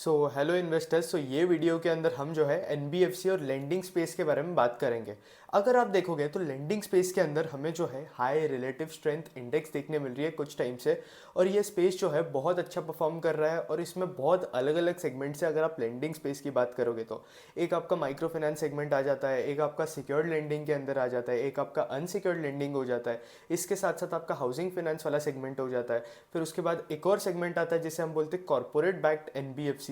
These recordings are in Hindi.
Hello investors. ये वीडियो के अंदर हम जो है एनबीएफसी और लेंडिंग स्पेस के बारे में बात करेंगे। अगर आप देखोगे तो लेंडिंग स्पेस के अंदर हमें जो है हाई रिलेटिव स्ट्रेंथ इंडेक्स देखने मिल रही है कुछ टाइम से। और ये स्पेस जो है बहुत अच्छा परफॉर्म कर रहा है और इसमें बहुत अलग अलग सेगमेंट से अगर आप लेंडिंग स्पेस की बात करोगे तो एक आपका माइक्रो फाइनेंस सेगमेंट आ जाता है, एक आपका सिक्योर्ड लेंडिंग के अंदर आ जाता है, एक आपका अनसिक्योर्ड लेंडिंग हो जाता है, इसके साथ साथ आपका हाउसिंग फाइनेंस वाला सेगमेंट हो जाता है। फिर उसके बाद एक और सेगमेंट आता है जिसे हम बोलते हैं कॉर्पोरेट बैक्ड एनबीएफसीज।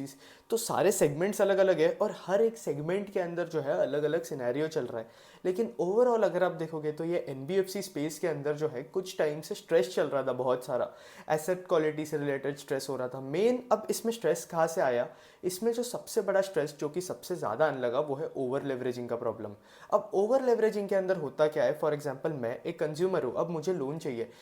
तो सारे सेगमेंट्स अलग अलग है और हर एक सेगमेंट के अंदर जो है अलग अलग सिनेरियो चल रहा है। लेकिन ओवरऑल अगर आप देखोगे तो ये एनबीएफसी स्पेस के अंदर जो है कुछ टाइम से स्ट्रेस चल रहा था, बहुत सारा एसेट क्वालिटी से रिलेटेड स्ट्रेस हो रहा था मेन। अब इसमें स्ट्रेस कहाँ से आया? इसमें जो सबसे बड़ा स्ट्रेस जो कि सबसे ज़्यादा आने लगा वो है ओवर लेवरेजिंग का प्रॉब्लम। अब ओवर लेवरेजिंग के अंदर होता क्या है? फॉर एग्जांपल मैं एक कंज्यूमर हूँ, अब मुझे लोन चाहिए।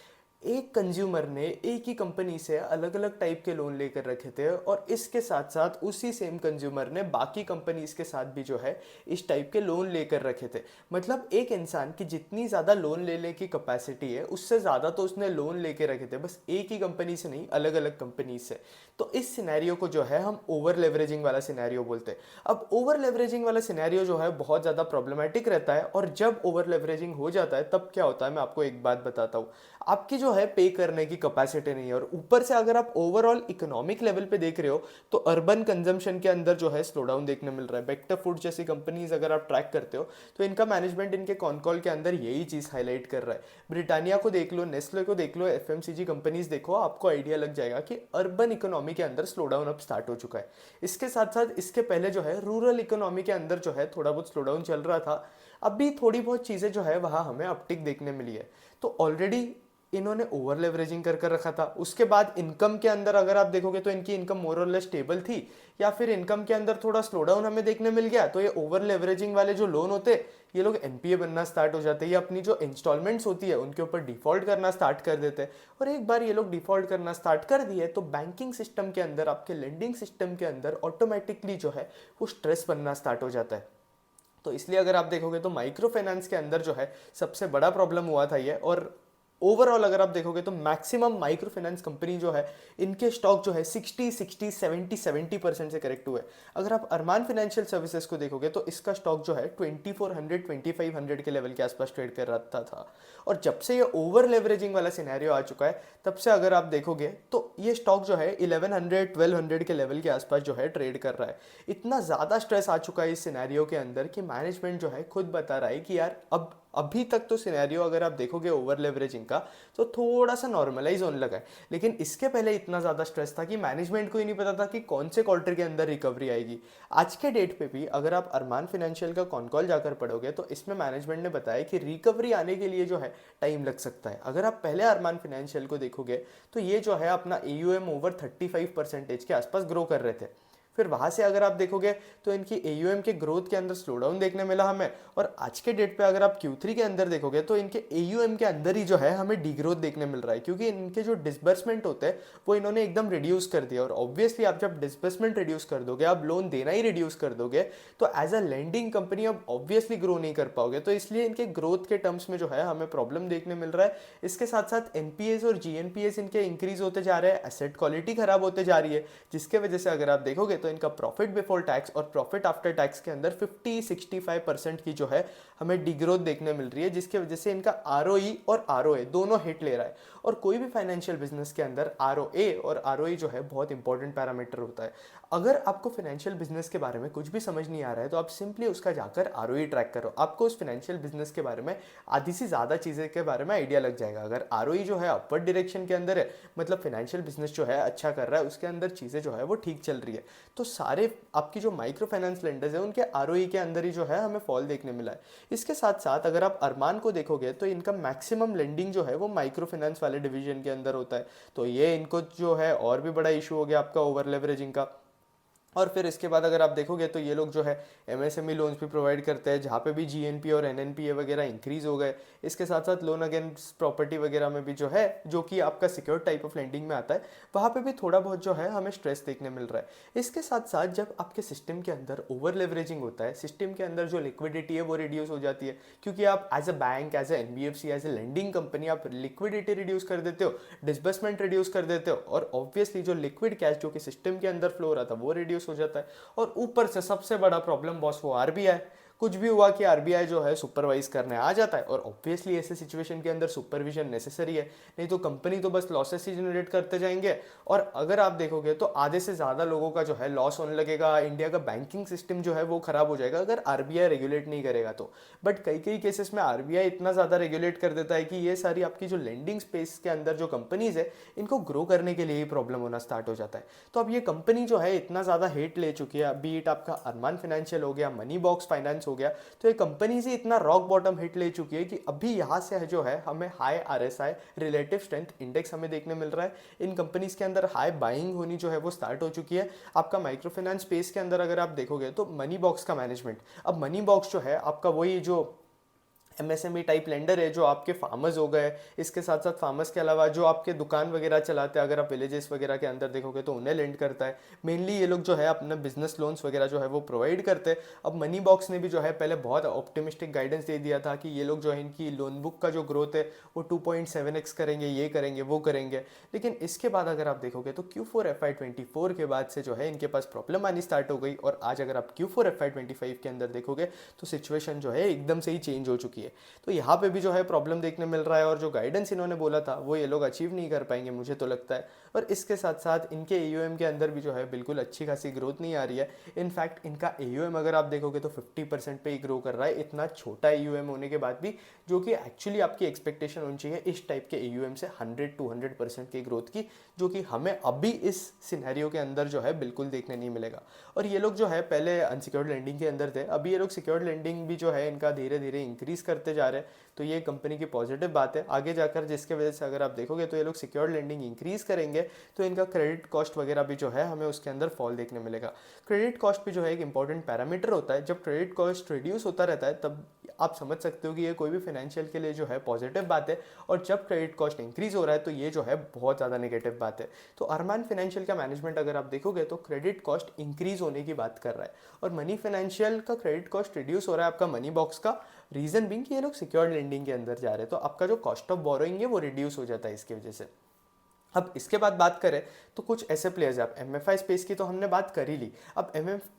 एक कंज्यूमर ने एक ही कंपनी से अलग अलग टाइप के लोन लेकर रखे थे और इसके साथ साथ उसी सेम कंज्यूमर ने बाकी कंपनीज के साथ भी जो है इस टाइप के लोन लेकर रखे थे। मतलब एक इंसान की जितनी ज़्यादा लोन लेने की कैपेसिटी है उससे ज़्यादा तो उसने लोन लेके रखे थे, बस एक ही कंपनी से नहीं, अलग अलग कंपनी से। तो इस सिनेरियो को जो है हम ओवर लेवरेजिंग वाला सिनेरियो बोलते हैं। अब ओवर लेवरेजिंग वाला सिनेरियो जो है बहुत ज़्यादा प्रॉब्लमेटिक रहता है और जब ओवर लेवरेजिंग हो जाता है तब क्या होता है मैं आपको एक बात बताता हूँ। आपकी जो है पे करने की कैपेसिटी नहीं है और ऊपर से अगर आप ओवरऑल इकोनॉमिक लेवल पे देख रहे हो तो अर्बन कंजम्पशन के अंदर जो है स्लो डाउन देखने मिल रहा है। बेक्टर फूड जैसी कंपनीज अगर आप ट्रैक करते हो तो इनका मैनेजमेंट इनके कॉन कॉल के अंदर यही चीज़ हाईलाइट कर रहा है। ब्रिटानिया को देख लो, नेस्ले को देख लो, एफएमसीजी कंपनीज देखो, आपको आइडिया लग जाएगा कि अर्बन इकोनॉमी के अंदर स्लो डाउन अब स्टार्ट हो चुका है। इसके साथ साथ इसके पहले जो है रूरल इकोनॉमी के अंदर जो है थोड़ा बहुत स्लो डाउन चल रहा था। अभी थोड़ी बहुत चीज़ें जो है वहाँ हमें अपटिक देखने मिली है। तो ऑलरेडी इन्होंने ओवर लेवरेजिंग कर कर रखा था। उसके बाद इनकम के अंदर अगर आप देखोगे तो इनकी इनकम मोर और लेस स्टेबल थी या फिर इनकम के अंदर थोड़ा स्लो डाउन हमें देखने मिल गया। तो ये ओवर लेवरेजिंग वाले जो लोन होते ये लोग एनपीए बनना स्टार्ट हो जाते हैं, या अपनी जो इंस्टॉलमेंट्स होती है उनके ऊपर डिफॉल्ट करना स्टार्ट कर देते हैं। और एक बार ये लोग डिफॉल्ट करना स्टार्ट कर दिए तो बैंकिंग सिस्टम के अंदर, आपके लेंडिंग सिस्टम के अंदर ऑटोमेटिकली जो है वो स्ट्रेस बनना स्टार्ट हो जाता है। तो इसलिए अगर आप देखोगे तो माइक्रो फाइनेंस के अंदर जो है सबसे बड़ा प्रॉब्लम हुआ था ये। और ओवरऑल अगर आप देखोगे तो मैक्सिमम माइक्रो फाइनेंस कंपनी जो है इनके स्टॉक जो है 60 60 70 70% से करेक्ट हुए। अगर आप अरमान फाइनेंशियल सर्विसेज को देखोगे तो इसका स्टॉक जो है 2400 2500 के लेवल के आसपास ट्रेड कर रहा था। और जब से ये ओवर लेवरेजिंग वाला सिनेरियो आ चुका है तब से अगर आप देखोगे तो ये स्टॉक जो है 1100 1200 के लेवल के आसपास जो है ट्रेड कर रहा है। इतना ज़्यादा स्ट्रेस आ चुका है इस सिनेरियो के अंदर कि मैनेजमेंट जो है खुद बता रहा है कि यार अब अभी तक तो सिनेरियो अगर आप देखोगे ओवर लेवरेजिंग का तो थोड़ा सा नॉर्मलाइज होने लगा है। लेकिन इसके पहले इतना ज़्यादा स्ट्रेस था कि मैनेजमेंट को ही नहीं पता था कि कौन से क्वार्टर के अंदर रिकवरी आएगी। आज के डेट पे भी अगर आप अरमान फाइनेंशियल का कॉन कॉल जाकर पढ़ोगे तो इसमें मैनेजमेंट ने बताया कि रिकवरी आने के लिए जो है टाइम लग सकता है। अगर आप पहले अरमान फाइनेंशियल को देखोगे तो ये जो है अपना एयूएम ओवर 35% के आसपास ग्रो कर रहे थे। फिर वहाँ से अगर आप देखोगे तो इनकी एयूएम के ग्रोथ के अंदर स्लो डाउन देखने मिला हमें। और आज के डेट पे अगर आप Q3 के अंदर देखोगे तो इनके एयूएम के अंदर ही जो है हमें डीग्रोथ देखने मिल रहा है, क्योंकि इनके जो डिसबर्समेंट होते हैं वो इन्होंने एकदम रिड्यूस कर दिया। और ऑब्वियसली आप जब डिसबर्समेंट रिड्यूस कर दोगे, आप लोन देना ही रिड्यूस कर दोगे, तो एज अ लेंडिंग कंपनी आप ऑब्वियसली ग्रो नहीं कर पाओगे। तो इसलिए इनके ग्रोथ के टर्म्स में जो है हमें प्रॉब्लम देखने मिल रहा है। इसके साथ साथ एनपीएस और जीएनपीएस इनके इंक्रीज होते जा रहे हैं, एसेट क्वालिटी खराब होते जा रही है, जिसके वजह से अगर आप देखोगे तो इनका प्रॉफिट बिफोर टैक्स और प्रॉफिट आफ्टर टैक्स के अंदर 50 65% की जो है हमें डिग्रोथ देखने मिल रही है, जिसके वजह से इनका आरओई और आरओए दोनों हिट ले रहा है। और कोई भी फाइनेंशियल बिजनेस के अंदर आरओए और आरओई जो है बहुत इंपॉर्टेंट पैरामीटर होता है। अगर आपको फाइनेंशियल बिजनेस के बारे में कुछ भी समझ नहीं आ रहा है तो आप सिंपली उसका जाकर आरओई ट्रैक करो, आपको उस फाइनेंशियल बिजनेस के बारे में आधी से ज़्यादा चीज़ें के बारे में आइडिया लग जाएगा। अगर आरओई जो है अपवर्ड डायरेक्शन के अंदर है, मतलब फाइनेंशियल बिजनेस जो है अच्छा कर रहा है, उसके अंदर चीज़ें जो है वो ठीक चल रही है, तो सारे आपकी जो माइक्रो फाइनेंस लेंडर्स है उनके आरओई के अंदर ही जो है हमें फॉल देखने मिला है। इसके साथ साथ अगर आप अरमान को देखोगे तो इनका मैक्सिमम लेंडिंग जो है वो माइक्रो फाइनेंस वाले डिवीजन के अंदर होता है। तो ये इनको जो है और भी बड़ा इशू हो गया आपका ओवर लेवरेजिंग का। और फिर इसके बाद अगर आप देखोगे तो ये लोग जो है एमएसएमई लोन्स भी प्रोवाइड करते हैं, जहाँ पे भी जीएनपी और एनएनपीए वगैरह इंक्रीज हो गए। इसके साथ साथ लोन अगेंस्ट प्रॉपर्टी वगैरह में भी जो है, जो कि आपका सिक्योर टाइप ऑफ लेंडिंग में आता है, वहाँ पे भी थोड़ा बहुत जो है हमें स्ट्रेस देखने मिल रहा है। इसके साथ साथ जब आपके सिस्टम के अंदर ओवर लेवरेजिंग होता है, सिस्टम के अंदर जो लिक्विडिटी है वो रिड्यूस हो जाती है, क्योंकि आप as a bank, as a NBFC, as a lending company आप लिक्विडिटी रिड्यूस कर देते हो, डिसबर्समेंट रिड्यूस कर देते हो, और ऑब्वियसली जो लिक्विड कैश जो कि सिस्टम के अंदर फ्लो हो रहा था वो रिड्यूस रिड्यूस हो जाता है। और ऊपर से सबसे बड़ा प्रॉब्लम बॉस वो आरबीआई, कुछ भी हुआ कि आरबीआई जो है सुपरवाइज करने आ जाता है, और ऑब्वियसली ऐसे सिचुएशन के अंदर सुपरविजन नेसेसरी है, नहीं तो कंपनी तो बस लॉसेस ही जनरेट करते जाएंगे। और अगर आप देखोगे तो आधे से ज़्यादा लोगों का जो है लॉस होने लगेगा, इंडिया का बैंकिंग सिस्टम जो है वो खराब हो जाएगा अगर आरबीआई रेगुलेट नहीं करेगा तो। बट कई कई केसेस में आरबीआई इतना ज़्यादा रेगुलेट कर देता है कि ये सारी आपकी जो लेंडिंग स्पेस के अंदर जो कंपनीज है इनको ग्रो करने के लिए ही प्रॉब्लम होना स्टार्ट हो जाता है। तो अब ये कंपनी जो है इतना ज़्यादा हिट ले चुकी है, बी इट आपका अरमान फाइनेंशियल हो गया, मनी बॉक्स फाइनेंस हो गया, तो ये कंपनी से इतना रॉक बॉटम हिट ले चुकी है कि अभी यहाँ से जो है हमें high RSI relative strength index हमें देखने मिल रहा है। इन कंपनीज के अंदर हाई बाइंग होनी जो है वो स्टार्ट हो चुकी है। आपका माइक्रो फाइनेंस स्पेस के अंदर अगर आप देखोगे तो मनी बॉक्स का मैनेजमेंट, अब मनी बॉक्स जो है आपका वही जो एमएसएमई टाइप लेंडर है जो आपके फार्मर्स हो गए, इसके साथ साथ फार्मर्स के अलावा जो आपके दुकान वगैरह चलाते हैं, अगर आप विलेजेस वगैरह के अंदर देखोगे तो उन्हें लेंड करता है। मेनली ये लोग जो है अपना बिजनेस लोन्स वगैरह जो है वो प्रोवाइड करते हैं। अब मनी बॉक्स ने भी जो है पहले बहुत ऑप्टिमिस्टिक गाइडेंस दे दिया था कि ये लोग जो है इनकी लोन बुक का जो ग्रोथ है वो 2.7x करेंगे, ये करेंगे, वो करेंगे। लेकिन इसके बाद अगर आप देखोगे तो Q4 FY24 के बाद से जो है इनके पास प्रॉब्लम आनी स्टार्ट हो गई, और आज अगर आप Q4 FY25 के अंदर देखोगे तो सिचुएशन जो है एकदम से ही चेंज हो चुकी है। तो यहाँ पे भी जो है प्रॉब्लम देखने मिल रहा है, और जो गाइडेंस इन्होंने बोला था वो ये लोग अचीव नहीं कर पाएंगे मुझे तो लगता है। और इसके साथ साथ इनके एयूएम के अंदर भी जो है बिल्कुल अच्छी खासी ग्रोथ नहीं आ रही है। इनफैक्ट इनका एयूएम अगर आप देखोगे तो 50% पे ही ग्रो कर रहा है, इतना छोटा एयूएम होने के बाद भी, जो कि एक्चुअली आपकी एक्सपेक्टेशन होनी चाहिए इस टाइप के एयूएम से 100-200% की ग्रोथ की, जो कि हमें अभी इस सिनेरियो के अंदर जो है बिल्कुल देखने नहीं मिलेगा। और ये लोग जो है पहले अनसिक्योर्ड लेंडिंग के अंदर थे, अभी ये लोग सिक्योर्ड लेंडिंग भी जो है इनका धीरे धीरे इंक्रीज करते जा रहे हैं। तो ये कंपनी की पॉजिटिव बात है आगे जाकर, जिसके वजह से अगर आप देखोगे तो ये लोग सिक्योर्ड लेंडिंग इंक्रीज करेंगे तो इनका क्रेडिट कॉस्ट वगैरह भी जो है हमें उसके अंदर फॉल देखने मिलेगा। क्रेडिट कॉस्ट भी जो है एक इंपॉर्टेंट पैरामीटर होता है। जब क्रेडिट कॉस्ट रिड्यूस होता रहता है तब आप समझ सकते हो कि ये कोई भी फाइनेंशियल के लिए जो है पॉजिटिव बात है, और जब क्रेडिट कॉस्ट इंक्रीज हो रहा है तो ये जो है बहुत ज़्यादा नेगेटिव बात है। तो अरमान फाइनेंशियल का मैनेजमेंट अगर आप देखोगे तो क्रेडिट कॉस्ट इंक्रीज होने की बात कर रहा है, और मनी फाइनेंशियल का क्रेडिट कॉस्ट रिड्यूस हो रहा है आपका मनी बॉक्स का। रीजन बिंग कि ये लोग सिक्योर्ड लेंडिंग के अंदर जा रहे हैं, तो आपका जो कॉस्ट ऑफ बोरोइंग है वो रिड्यूस हो जाता है इसकी वजह से। अब इसके बाद बात करें तो कुछ ऐसे प्लेयर्स हैं, अब एमएफआई स्पेस की तो हमने बात कर ही ली। अब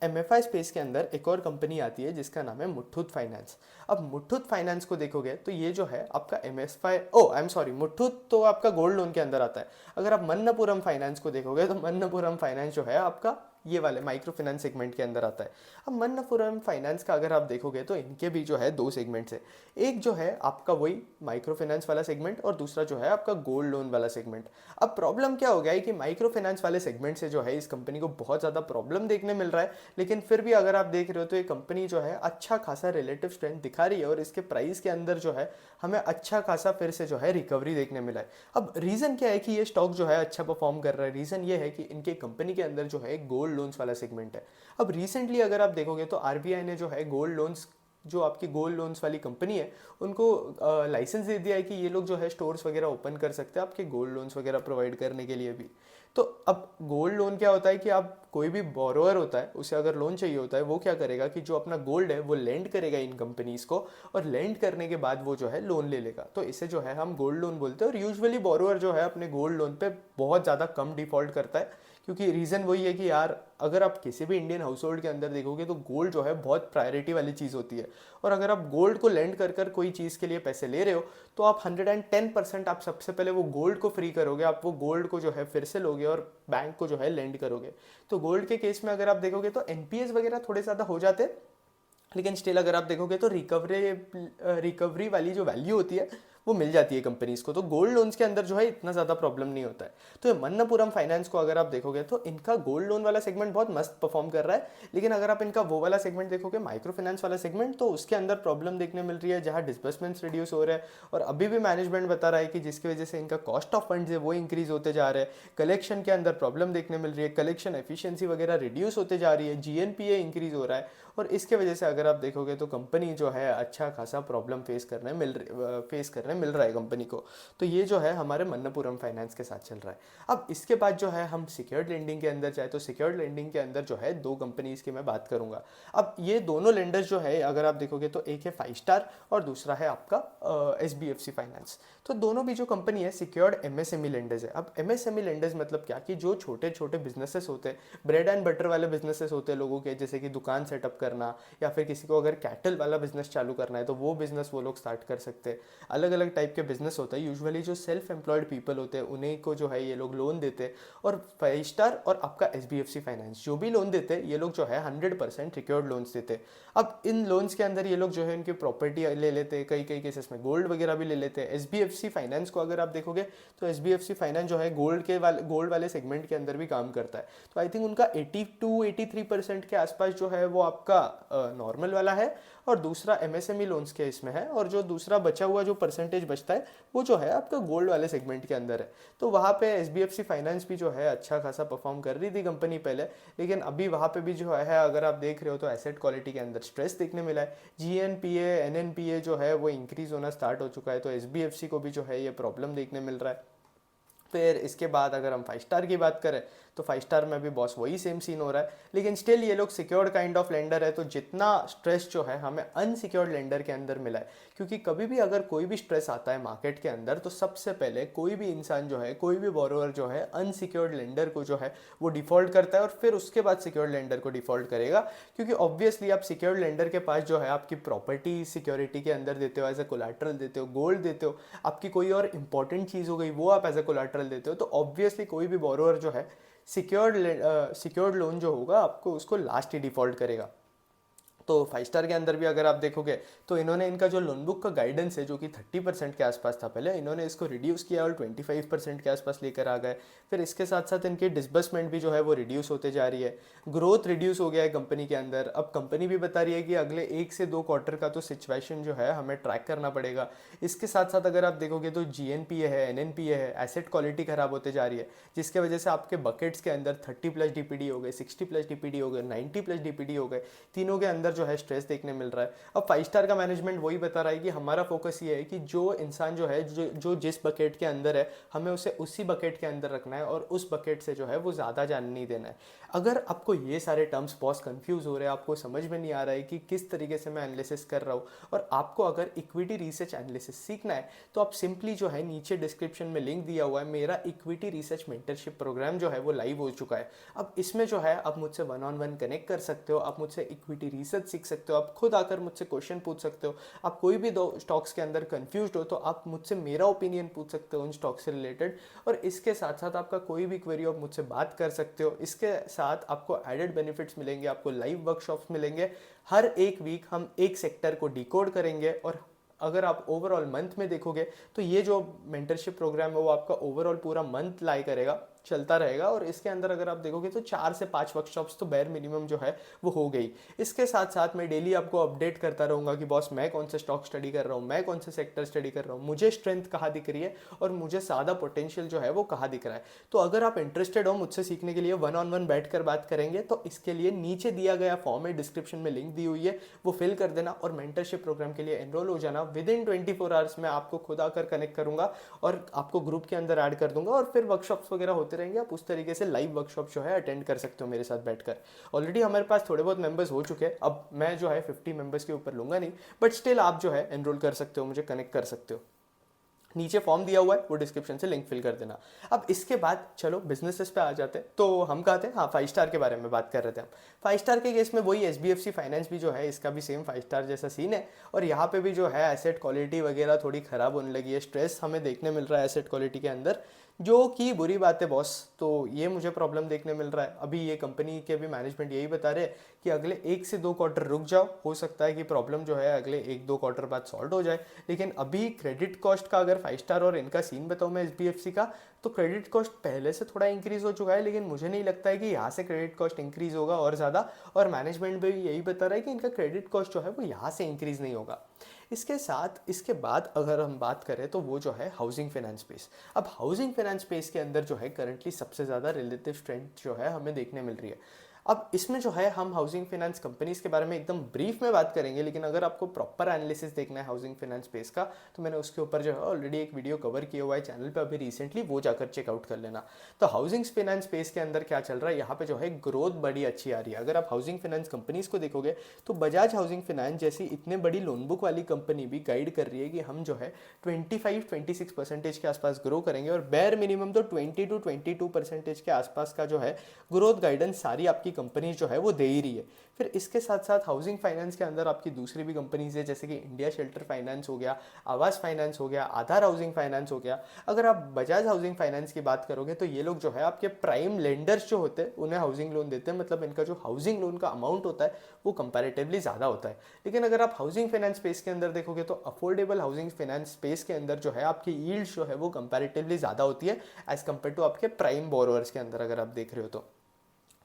एमएफआई स्पेस के अंदर एक और कंपनी आती है जिसका नाम है मुथूट फाइनेंस। अब मुथूट फाइनेंस को देखोगे तो ये जो है आपका MFI I am sorry Muthoot तो आपका गोल्ड लोन के अंदर आता है। अगर आप मन्नपुरम फाइनेंस को देखोगे तो मन्नपुरम फाइनेंस जो है आपका ये वाले माइक्रो फाइनेंस सेगमेंट के अंदर आता है। अब मन्नपुरम फाइनेंस का अगर आप देखोगे तो इनके भी जो है दो सेगमेंट्स है, एक जो है आपका वही माइक्रो फाइनेंस वाला सेगमेंट, और दूसरा जो है आपका गोल्ड लोन वाला सेगमेंट। अब प्रॉब्लम क्या हो गया है कि माइक्रो फाइनेंस वाले सेगमेंट से जो है इस कंपनी को बहुत ज़्यादा प्रॉब्लम देखने मिल रहा है, लेकिन फिर भी अगर आप देख रहे हो तो ये कंपनी जो है अच्छा खासा रिलेटिव स्ट्रेंथ दिखा रही है, और इसके प्राइस के अंदर जो है हमें अच्छा खासा फिर से जो है रिकवरी देखने मिला है। अब रीज़न क्या है कि ये स्टॉक जो है अच्छा परफॉर्म कर रहा है? रीज़न ये है कि इनके कंपनी के अंदर जो है गोल्ड लोन्स वाला सेगमेंट है। अब रिसेंटली अगर आप देखोगे तो आरबीआई ने जो है गोल्ड लोन्स, जो आपकी गोल्ड लोन्स वाली कंपनी है, उनको लाइसेंस दे दिया है कि ये लोग जो है स्टोर्स वगैरह ओपन कर सकते हैं आपके गोल्ड लोन्स वगैरह प्रोवाइड करने के लिए भी। तो अब गोल्ड लोन क्या होता है कि आप कोई भी बोरोअर होता है उसे अगर लोन चाहिए होता है, वो क्या करेगा कि जो अपना गोल्ड है वो लेंड करेगा इन कंपनीज को, और लेंड करने के बाद वो जो है लोन ले लेगा। तो इसे जो है हम गोल्ड लोन बोलते हैं। और यूजुअली बोरोअर जो है अपने गोल्ड लोन पे बहुत ज़्यादा कम डिफॉल्ट करता है, क्योंकि रीज़न वही है कि यार अगर आप किसी भी इंडियन हाउस होल्ड के अंदर देखोगे तो गोल्ड जो है बहुत प्रायोरिटी वाली चीज़ होती है। और अगर आप गोल्ड को लेंड कर कर कोई चीज़ के लिए पैसे ले रहे हो तो आप 110% आप सबसे पहले वो गोल्ड को फ्री करोगे, आप वो गोल्ड को जो है फिर से लोगे और बैंक को जो है लेंड करोगे। तो गोल्ड के केस में अगर आप देखोगे तो एनपीएस वगैरह थोड़े ज़्यादा हो जाते हैं, लेकिन स्टिल अगर आप देखोगे तो रिकवरी वाली जो वैल्यू होती है वो मिल जाती है कंपनीज को। तो गोल्ड लोन्स के अंदर जो है इतना ज़्यादा प्रॉब्लम नहीं होता है। तो ये मन्नपुरम फाइनेंस को अगर आप देखोगे तो इनका गोल्ड लोन वाला सेगमेंट बहुत मस्त परफॉर्म कर रहा है, लेकिन अगर आप इनका वो वाला सेगमेंट देखोगे माइक्रो फाइनेंस वाला सेगमेंट, तो उसके अंदर प्रॉब्लम देखने मिल रही है, जहाँ डिस्बर्समेंट्स रिड्यूस हो रहे हैं। और अभी भी मैनेजमेंट बता रहा है कि जिसकी वजह से इनका कॉस्ट ऑफ फंड्स है वो इंक्रीज होते जा रहे हैं। कलेक्शन के अंदर प्रॉब्लम देखने मिल रही है, कलेक्शन एफिशिएंसी वगैरह रिड्यूस होते जा रही है, जीएनपीए इंक्रीज हो रहा है। और इसके वजह से अगर आप देखोगे तो कंपनी जो है अच्छा खासा प्रॉब्लम फेस करने मिल रहा है कंपनी को। तो ये जो है हमारे मन्नपुरम फाइनेंस के साथ चल रहा है। अब इसके बाद जो है हम सिक्योर्ड लेंडिंग के अंदर जाए तो सिक्योर्ड लेंडिंग के अंदर जो है दो कंपनीज की मैं बात करूंगा। अब ये दोनों लेंडर्स जो है अगर आप देखोगे तो एक है 5 स्टार और दूसरा है आपका SBFC फाइनेंस। तो दोनों भी जो कंपनी है सिक्योर्ड MSME लेंडर्स है। अब MSME लेंडर्स मतलब क्या कि जो छोटे छोटे बिजनेसेस होते हैं, ब्रेड एंड बटर वाले बिजनेसेस होते हैं लोगों के, जैसे कि दुकान सेटअप करना या फिर किसी को अगर कैटल वाला बिजनेस चालू करना है तो वो बिजनेस वो लोग स्टार्ट कर सकते हैं। अलग अलग टाइप के बिजनेस होता है। यूजुअली जो सेल्फ एम्प्लॉयड पीपल होते हैं उन्हीं को जो है ये लोग लोन देते हैं। और 5 स्टार और आपका SBFC फाइनेंस जो भी लोन देते हैं ये लोग जो है 100% सिक्योर्ड लोन्स देते हैं। अब इन लोन्स के अंदर ये लोग जो है इनकी प्रॉपर्टी ले लेते हैं, कई कई केसेस में गोल्ड वगैरह भी ले लेते हैं। SBFC फाइनेंस को अगर आप देखोगे तो SBFC फाइनेंस जो है गोल्ड वाले सेगमेंट के अंदर भी काम करता है। तो आई थिंक उनका 82-83% के आसपास जो है वो आपका नॉर्मल वाला है और दूसरा MSME लोन्स के इसमें है, और जो दूसरा बचा हुआ जो परसेंटेज बचता है वो जो है आपका गोल्ड वाले सेगमेंट के अंदर है। तो वहाँ पे SBFC फाइनेंस भी जो है अच्छा खासा परफॉर्म कर रही थी कंपनी पहले, लेकिन अभी वहाँ पे भी जो है अगर आप देख रहे हो तो एसेट क्वालिटी के अंदर स्ट्रेस देखने मिला है। GNPA NNPA जो है वो इंक्रीज होना स्टार्ट हो चुका है, तो SBFC को भी जो है ये प्रॉब्लम देखने मिल रहा है। फिर इसके बाद अगर हम 5 स्टार की बात करें तो 5 स्टार में भी बॉस वही सेम सीन हो रहा है, लेकिन स्टिल ये लोग सिक्योर्ड काइंड ऑफ लेंडर है। तो जितना स्ट्रेस जो है हमें अनसिक्योर्ड लेंडर के अंदर मिला है, क्योंकि कभी भी अगर कोई भी स्ट्रेस आता है मार्केट के अंदर तो सबसे पहले कोई भी इंसान जो है, कोई भी बोरोवर जो है अनसिक्योर्ड लेंडर को जो है वो डिफॉल्ट करता है और फिर उसके बाद सिक्योर्ड लेंडर को डिफॉल्ट करेगा। क्योंकि ऑब्वियसली आप सिक्योर्ड लेंडर के पास जो है आपकी प्रॉपर्टी सिक्योरिटी के अंदर देते हो, एज ए कोलैटरल देते हो, गोल्ड देते हो, आपकी कोई और इंपॉर्टेंट चीज़ हो गई वो आप एज ए कोलैटरल देते हो, तो ऑब्वियसली कोई भी बोरोवर जो है सिक्योर्ड लोन जो होगा आपको उसको लास्ट ही डिफॉल्ट करेगा। तो 5 स्टार के अंदर भी अगर आप देखोगे तो इन्होंने इनका जो लोन बुक का गाइडेंस है जो कि 30% के आसपास था पहले, इन्होंने इसको रिड्यूस किया और 25% के आसपास लेकर आ गए। फिर इसके साथ साथ इनकी डिसबर्समेंट भी जो है वो रिड्यूस होते जा रही है, ग्रोथ रिड्यूस हो गया है कंपनी के अंदर। अब कंपनी भी बता रही है कि अगले 1 से 2 क्वार्टर का तो सिचुएशन जो है हमें ट्रैक करना पड़ेगा। इसके साथ साथ अगर आप देखोगे तो GNPA है, NNPA है, एसेट क्वालिटी खराब होते जा रही है, जिसके वजह से आपके बकेट्स के अंदर 30+ DPD हो गए, 60+ DPD हो गए, 90+ DPD हो गए, तीनों के अंदर जो है स्ट्रेस देखने मिल रहा है। अब 5 स्टार का मैनेजमेंट वही बता रहा है कि हमारा फोकस ये है कि जो इंसान जो है जो जिस बकेट के अंदर है हमें उसे उसी बकेट के अंदर रखना है और उस बकेट से जो है वो ज़्यादा जाने नहीं देना है। अगर आपको ये सारे टर्म्स बहुत कंफ्यूज हो रहे हैं, आपको समझ में नहीं आ रहा है कि किस तरीके से मैं एनालिसिस कर रहा हूँ, और आपको अगर इक्विटी रिसर्च एनालिसिस सीखना है तो आप सिंपली जो है नीचे डिस्क्रिप्शन में लिंक दिया हुआ है, मेरा इक्विटी रिसर्च मेंटरशिप प्रोग्राम जो है वो लाइव हो चुका है। अब इसमें जो है आप मुझसे 1-on-1 कनेक्ट कर सकते हो, आप मुझसे इक्विटी रिसर्च सीख सकते हो, आप खुद आकर मुझसे क्वेश्चन पूछ सकते हो, आप कोई भी दो स्टॉक्स के अंदर कंफ्यूज हो तो आप मुझसे मेरा ओपिनियन पूछ सकते हो उन स्टॉक से रिलेटेड, और इसके साथ साथ आपका कोई भी क्वेरी आप मुझसे बात कर सकते हो। इसके साथ आपको एडेड बेनिफिट्स मिलेंगे, आपको लाइव वर्कशॉप्स मिलेंगे, हर एक वीक हम एक सेक्टर को डिकोड करेंगे। और अगर आप ओवरऑल मंथ में देखोगे तो ये जो मेंटरशिप प्रोग्राम है वो आपका ओवरऑल पूरा मंथ लाई करेगा, चलता रहेगा, और इसके अंदर अगर आप देखोगे तो 4 से 5 वर्कशॉप्स तो बैर मिनिमम जो है वो हो गई। इसके साथ साथ मैं डेली आपको अपडेट करता रहूँगा कि बॉस मैं कौन से स्टॉक स्टडी कर रहा हूँ, मैं कौन से सेक्टर स्टडी कर रहा हूँ, मुझे स्ट्रेंथ कहाँ दिख रही है और मुझे ज़्यादा पोटेंशियल जो है वो कहाँ दिख रहा है। तो अगर आप इंटरेस्टेड हो मुझसे सीखने के लिए 1-on-1 बैठ कर बात करेंगे तो इसके लिए नीचे दिया गया फॉर्म है, डिस्क्रिप्शन में लिंक दी हुई है, वो फिल कर देना और मेंटरशिप प्रोग्राम के लिए एनरोल हो जाना। विदिन 24 आवर्स में आपको खुद आकर कनेक्ट करूंगा और आपको ग्रुप के अंदर ऐड कर दूंगा, और फिर वर्कशॉप्स वगैरह होते रहेंगे, आप उस तरीके से लाइव वर्कशॉप जो है अटेंड कर सकते हो मेरे साथ बैठकर। ऑलरेडी हमारे पास थोड़े बहुत मेंबर्स हो चुके हैं, अब मैं जो है 50 मेंबर्स के ऊपर लूंगा नहीं, बट स्टिल आप जो है एनरोल कर सकते हो, मुझे कनेक्ट कर सकते हो। नीचे फॉर्म दिया हुआ है, वो डिस्क्रिप्शन से लिंक फिल कर देना। अब इसके बाद चलो बिजनेसेस पे आ जाते हैं। तो हम कहते हैं, हाँ 5 स्टार के बारे में बात कर रहे थे हम। 5 स्टार के केस में वही SBFC फाइनेंस भी जो है इसका भी सेम 5 स्टार जैसा सीन है, और यहाँ पे भी जो है एसेट क्वालिटी वगैरह थोड़ी ख़राब होने लगी है, स्ट्रेस हमें देखने मिल रहा है एसेट क्वालिटी के अंदर, जो कि बुरी बात है बॉस। तो ये मुझे प्रॉब्लम देखने मिल रहा है। अभी ये कंपनी के भी मैनेजमेंट यही बता रहे हैं कि अगले 1 से 2 क्वार्टर रुक जाओ, हो सकता है कि प्रॉब्लम जो है अगले 1-2 क्वार्टर बाद सॉल्व हो जाए। लेकिन अभी क्रेडिट कॉस्ट का अगर 5 स्टार और इनका सीन बताऊँ मैं SBFC का, तो क्रेडिट कॉस्ट पहले से थोड़ा इंक्रीज हो चुका है, लेकिन मुझे नहीं लगता है कि यहाँ से क्रेडिट कॉस्ट इंक्रीज होगा और ज़्यादा, और मैनेजमेंट भी यही बता रहा है कि इनका क्रेडिट कॉस्ट जो है वो यहाँ से इंक्रीज नहीं होगा। इसके साथ इसके बाद अगर हम बात करें तो वो जो है हाउसिंग फाइनेंस स्पेस। अब हाउसिंग फाइनेंस स्पेस के अंदर जो है करंटली सबसे ज़्यादा रिलेटिव स्ट्रेंथ जो है हमें देखने मिल रही है। अब इसमें जो है हम हाउसिंग फाइनेंस कंपनीज के बारे में एकदम ब्रीफ में बात करेंगे, लेकिन अगर आपको प्रॉपर एनालिसिस देखना है हाउसिंग फाइनेंस स्पेस का तो मैंने उसके ऊपर जो है ऑलरेडी एक वीडियो कवर किया हुआ है चैनल पे अभी रिसेंटली, वो जाकर चेकआउट कर लेना। तो हाउसिंग फाइनेंस स्पेस के अंदर क्या चल रहा है, यहाँ पे जो है ग्रोथ बड़ी अच्छी आ रही है। अगर आप हाउसिंग फाइनेंस कंपनीज को देखोगे तो बजाज हाउसिंग फाइनेंस जैसी इतने बड़ी लोन बुक वाली कंपनी भी गाइड कर रही है कि हम जो है 25-26% के आसपास ग्रो करेंगे, और बेयर मिनिमम तो 20-22% के आसपास का जो है ग्रोथ गाइडेंस सारी आपकी कंपनी जो है वो दे ही रही है। फिर इसके साथ साथ हाउसिंग फाइनेंस के अंदर आपकी दूसरी भी कंपनीज है, जैसे कि इंडिया शेल्टर फाइनेंस हो गया, आवास फाइनेंस हो गया, आधार हाउसिंग फाइनेंस हो गया। अगर आप बजाज हाउसिंग फाइनेंस की बात करोगे तो ये लोग जो है आपके प्राइम लेंडर्स जो होते हैं उन्हें हाउसिंग लोन देते हैं, मतलब इनका जो हाउसिंग लोन का अमाउंट होता है वो कंपैरेटिवली ज़्यादा होता है। लेकिन अगर आप हाउसिंग फाइनेंस स्पेस के अंदर देखोगे तो अफोर्डेबल हाउसिंग फाइनेंस स्पेस के अंदर जो है आपकी यील्ड जो है वो कंपैरेटिवली ज़्यादा होती है एज कम्पेयर टू आपके प्राइम बोरोवर्स के अंदर अगर आप देख रहे हो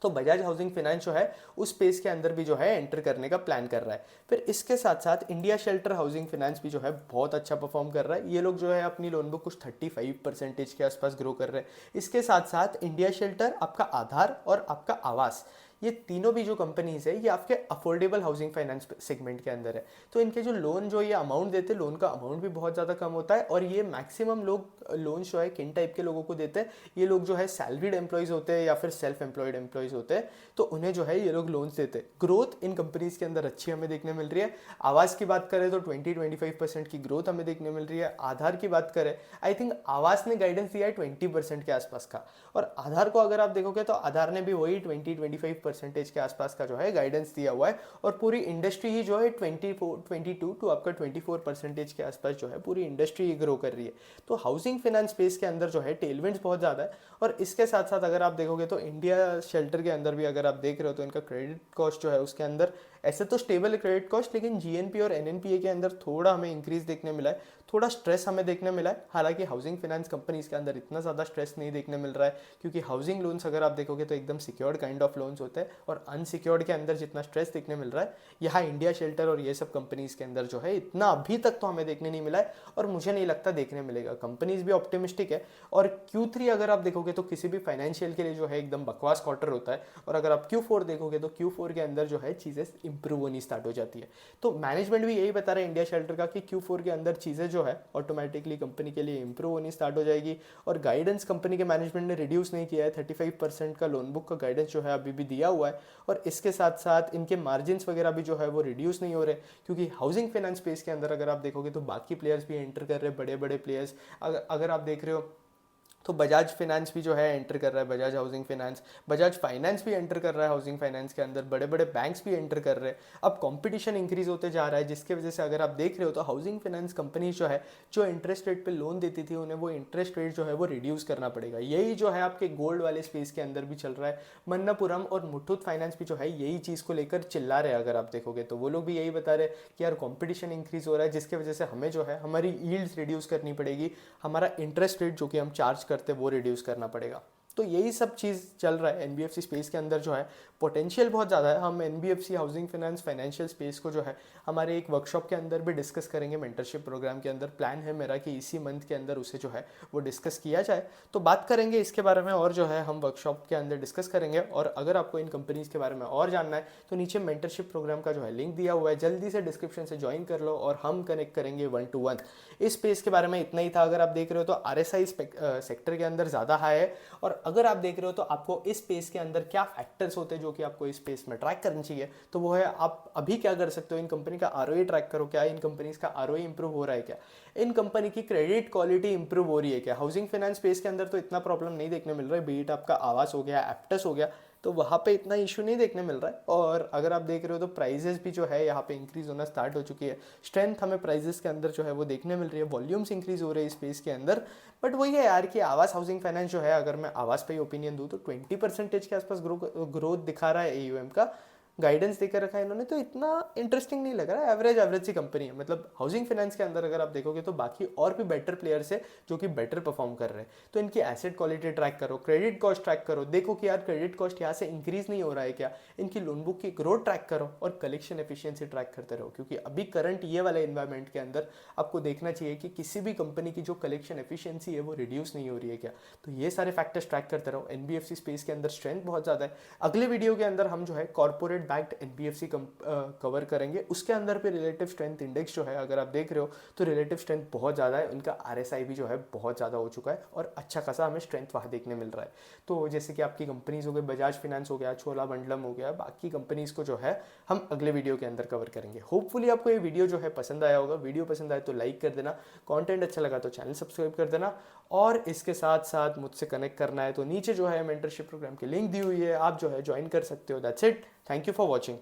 तो बजाज हाउसिंग फाइनेंस जो है उस स्पेस के अंदर भी जो है एंटर करने का प्लान कर रहा है। फिर इसके साथ साथ इंडिया शेल्टर हाउसिंग फाइनेंस भी जो है बहुत अच्छा परफॉर्म कर रहा है। ये लोग जो है अपनी लोन बुक कुछ 35% के आसपास ग्रो कर रहे हैं। इसके साथ साथ इंडिया शेल्टर, आपका आधार और आपका आवास, ये तीनों भी जो कंपनीज है ये आपके अफोर्डेबल हाउसिंग फाइनेंस सेगमेंट के अंदर है। तो इनके जो लोन जो ये अमाउंट देते हैं, लोन का अमाउंट भी बहुत ज़्यादा कम होता है, और ये मैक्सिमम लोग लोन जो है किन टाइप के लोगों को देते हैं, ये लोग जो है सैलरीड एम्प्लॉयज़ होते हैं या फिर सेल्फ एम्प्लॉयड एम्प्लॉयज़ होते हैं, तो उन्हें जो है ये लोग लोन्स देते हैं। ग्रोथ इन कंपनीज के अंदर अच्छी हमें देखने मिल रही है। आवास की बात करें तो 20-25% की ग्रोथ हमें देखने मिल रही है। आधार की बात करें, आई थिंक आवास ने गाइडेंस दिया है 20% के आसपास का, और आधार को अगर आप देखोगे तो आधार ने भी वही 20-25% के आसपास का जो है गाइडेंस दिया हुआ है, और पूरी इंडस्ट्री ही जो है 22 टू आपका 24% के आसपास जो है पूरी इंडस्ट्री ही ग्रो कर रही है। तो हाउसिंग फाइनेंस स्पेस के अंदर जो है टेलविंड्स बहुत ज़्यादा है। और इसके साथ साथ अगर आप देखोगे तो इंडिया शेल्टर के अंदर भी अगर आप देख रहे हो तो इनका क्रेडिट कॉस्ट जो है उसके अंदर ऐसे तो स्टेबल है क्रेडिट कॉस्ट, लेकिन जीएनपी और एनएनपीए के अंदर थोड़ा हमें इंक्रीज देखने मिला है, थोड़ा स्ट्रेस हमें देखने मिला है। हालांकि हाउसिंग फाइनेंस कंपनीज के अंदर इतना ज़्यादा स्ट्रेस नहीं देखने मिल रहा है, क्योंकि हाउसिंग लोन्स अगर आप देखोगे तो एकदम सिक्योर्ड काइंड ऑफ लोन्स होते हैं, और अनसिक्योर्ड के अंदर जितना स्ट्रेस देखने मिल रहा है यहाँ इंडिया शेल्टर और ये सब कंपनीज के अंदर जो है इतना अभी तक तो हमें देखने नहीं मिला है, और मुझे नहीं लगता देखने मिलेगा। कंपनीज भी ऑप्टिमिस्टिक है, और Q3 अगर आप देखोगे तो किसी भी फाइनेंशियल के लिए जो है एकदम बकवास क्वार्टर होता है, और अगर आप Q4 देखोगे तो Q4 के अंदर जो है चीज़ें इंप्रूव होनी स्टार्ट हो जाती है। तो मैनेजमेंट भी यही बता रहा है इंडिया शेल्टर का कि Q4 के अंदर चीज़ें जो है ऑटोमेटिकली कंपनी के लिए इंप्रूव होनी स्टार्ट हो जाएगी। और गाइडेंस कंपनी के मैनेजमेंट ने रिड्यूस नहीं किया है, 35% का लोन बुक का गाइडेंस जो है अभी भी दिया हुआ है, और इसके साथ साथ इनके मार्जिन्स वगैरह भी जो है वो रिड्यूस नहीं हो रहे, क्योंकि हाउसिंग फाइनेंस स्पेस के अंदर अगर आप देखोगे तो बाकी प्लेयर्स भी एंटर कर रहे हैं, बड़े बड़े प्लेयर्स। अगर आप देख रहे हो तो बजाज फाइनेंस भी जो है एंटर कर रहा है, Bajaj housing finance, Bajaj finance भी एंटर कर रहा है हाउसिंग फाइनेंस के अंदर, बड़े बड़े बैंक्स भी एंटर कर रहे हैं। अब कंपटीशन इंक्रीज होते जा रहा है, जिसके वजह से अगर आप देख रहे हो तो हाउसिंग फाइनेंस कंपनी जो है जो इंटरेस्ट रेट पे लोन देती थी उन्हें वो इंटरेस्ट रेट जो है वो रिड्यूस करना पड़ेगा। यही जो है आपके गोल्ड वाले स्पेस के अंदर भी चल रहा है। मन्नापुरम और मुथूट फाइनेंस भी जो है यही चीज़ को लेकर चिल्ला रहे हैं। अगर आप देखोगे तो वो लोग भी यही बता रहे हैं कि यार कॉम्पिटिशन इंक्रीज हो रहा है, जिसके वजह से हमें जो है हमारी यील्ड्स रिड्यूस करनी पड़ेगी, हमारा इंटरेस्ट रेट जो कि हम चार्ज करते हैं वो रिड्यूस करना पड़ेगा। तो यही सब चीज़ चल रहा है एनबीएफसी स्पेस के अंदर। जो है पोटेंशियल बहुत ज़्यादा है। हम NBFC housing finance financial space को जो है हमारे एक वर्कशॉप के अंदर भी डिस्कस करेंगे, मेंटरशिप प्रोग्राम के अंदर। प्लान है मेरा कि इसी मंथ के अंदर उसे जो है वो डिस्कस किया जाए। तो बात करेंगे इसके बारे में, और जो है हम वर्कशॉप के अंदर डिस्कस करेंगे। और अगर आपको इन कंपनीज़ के बारे में और जानना है तो नीचे मेंटरशिप प्रोग्राम का जो है लिंक दिया हुआ है, जल्दी से डिस्क्रिप्शन से ज्वाइन कर लो और हम कनेक्ट करेंगे 1-to-1। इस स्पेस के बारे में इतना ही था। अगर आप देख रहे हो तो आरएसआई सेक्टर के अंदर ज़्यादा हाई है, और अगर आप देख रहे हो तो आपको इस स्पेस के अंदर क्या फैक्टर्स होते हैं जो कि आपको इस स्पेस में ट्रैक करनी चाहिए, तो वो है आप अभी क्या कर सकते हो, इन कंपनी का आरओई ट्रैक करो, क्या इन कंपनीज का आरओई इंप्रूव हो रहा है, क्या इन कंपनी की क्रेडिट क्वालिटी इंप्रूव हो रही है क्या। हाउसिंग फाइनेंस स्पेस के अंदर तो इतना प्रॉब्लम नहीं देखने मिल रहा है, बीट आपका आवास हो गया, एप्टस हो गया, तो वहाँ पे इतना इशू नहीं देखने मिल रहा है। और अगर आप देख रहे हो तो प्राइजेस भी जो है यहाँ पे इंक्रीज होना स्टार्ट हो चुकी है। स्ट्रेंथ हमें प्राइजेस के अंदर जो है वो देखने मिल रही है, वॉल्यूम्स इंक्रीज हो रहे हैं स्पेस के अंदर। बट वही है यार कि आवास हाउसिंग फाइनेंस जो है, अगर मैं आवास पे ही ओपिनियन दूँ तो 20% के आसपास ग्रोथ दिखा रहा है एयूएम का। गाइडेंस देकर रखा है इन्होंने, तो इतना इंटरेस्टिंग नहीं लग रहा है, एवरेज एवरेज सी कंपनी है। मतलब हाउसिंग फाइनेंस के अंदर अगर आप देखोगे तो बाकी और भी बेटर प्लेयर्स है जो कि बेटर परफॉर्म कर रहे हैं। तो इनकी एसेट क्वालिटी ट्रैक करो, क्रेडिट कॉस्ट ट्रैक करो, देखो कि यार क्रेडिट कॉस्ट यहाँ से इंक्रीज नहीं हो रहा है क्या, इनकी लोन बुक की ग्रोथ ट्रैक करो और कलेक्शन एफिशिएंसी ट्रैक करते रहो। क्योंकि अभी करंट ये वाले इन्वायरमेंट के अंदर आपको देखना चाहिए कि किसी भी कंपनी की जो कलेक्शन एफिशिएंसी है वो रिड्यूस नहीं हो रही है क्या। तो ये सारे फैक्टर्स ट्रैक करते रहो। एनबीएफसी स्पेस के अंदर स्ट्रेंथ बहुत ज़्यादा है। अगले वीडियो के अंदर हम जो है कॉर्पोरेट बैक्ड एनबीएफसी कवर करेंगे, उसके अंदर पे रिलेटिव स्ट्रेंथ इंडेक्स जो है अगर आप देख रहे हो तो रिलेटिव स्ट्रेंथ बहुत ज़्यादा है, उनका आरएसआई भी जो है बहुत ज़्यादा हो चुका है और अच्छा खासा हमें स्ट्रेंथ वहाँ देखने मिल रहा है। तो जैसे कि आपकी कंपनीज हो गई, बजाज फाइनेंस हो गया, चोलामंडलम हो गया, बाकी कंपनीज को जो है हम अगले वीडियो के अंदर कवर करेंगे। होपफुली आपको ये वीडियो जो है पसंद आया होगा। वीडियो पसंद आए तो लाइक कर देना, कंटेंट अच्छा लगा तो चैनल सब्सक्राइब कर देना, और इसके साथ साथ मुझसे कनेक्ट करना है तो नीचे जो है मेंटरशिप प्रोग्राम की लिंक दी हुई है, आप जो है ज्वाइन कर सकते हो। That's it, thank you for watching.